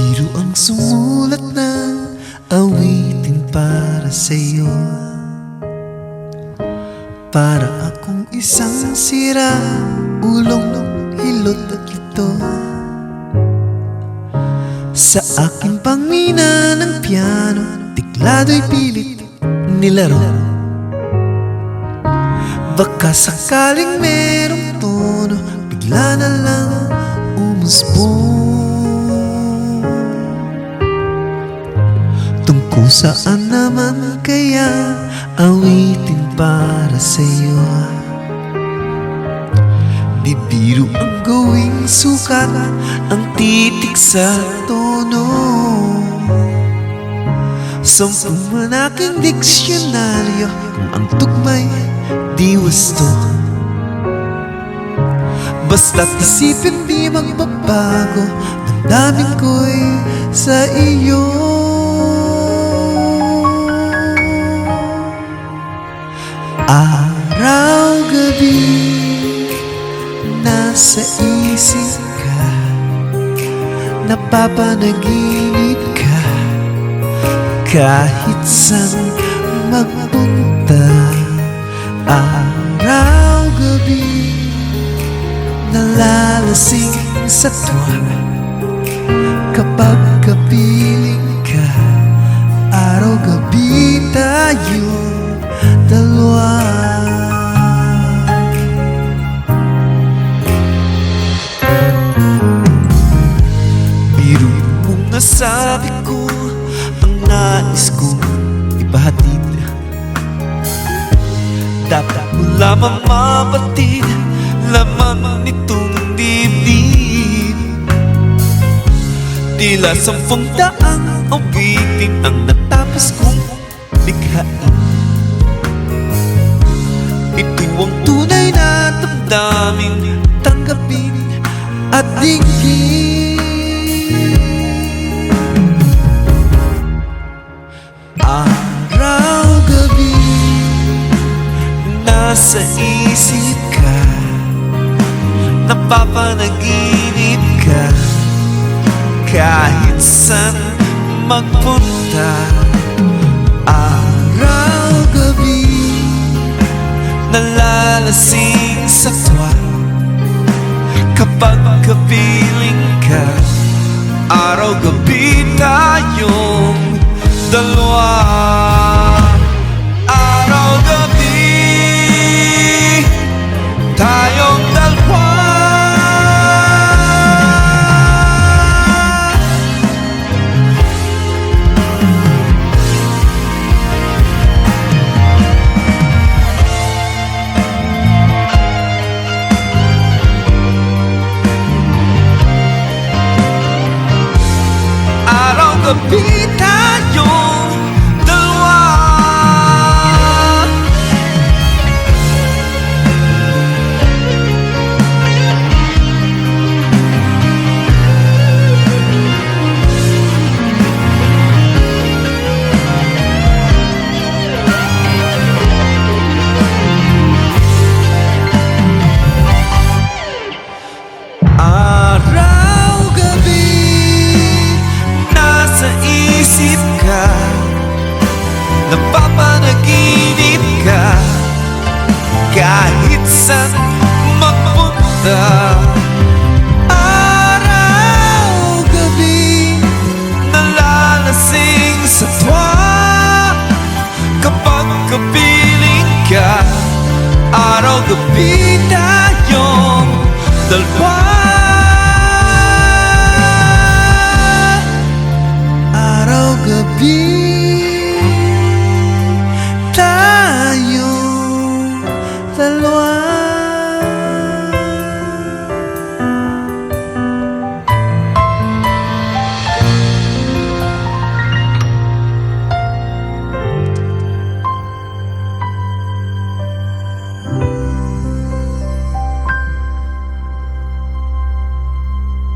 biro ang sumulat ng awitin para sa'yo. Para akong isang sira, ulong hilot at lito. Sa aking pangmina ng piano, tiklado'y pilit nilaro. Baka sakaling merong tono, bigla na lang umusbong. Tungkol saan naman kaya awitin para sa'yo? Bibiro ang gawing sukat, ang titik sa tono. Sampung man aking diksyonaryo, kung ang tugmay di wasto. Basta't isipin di magbabago, damdamin ko'y sa iyo. Araw-gabi nasa isip ka, napapanaginip ka, kahit saan magpunta. Araw-gabi nalalasing sa tuwa, kapag kapiling ka. Araw-gabi tayong dalawa. Biro mong nasabi ko ang nais kong ipahatid. Dapat mo lamang mabatid laman nitong dibdib. Tila 10 awitin ang natapos kong bighain. Ito ang tunay na damdamin, tanggapin at dinggin. Araw-gabi nasa isip ka, napapanaginip ka, kahit saan magpunta. Araw-gabi nalalasing sa tuwa, kapag kapiling ka. Araw-gabi tayong dalawa. Araw-gabi tayong dalawa. Araw-gabi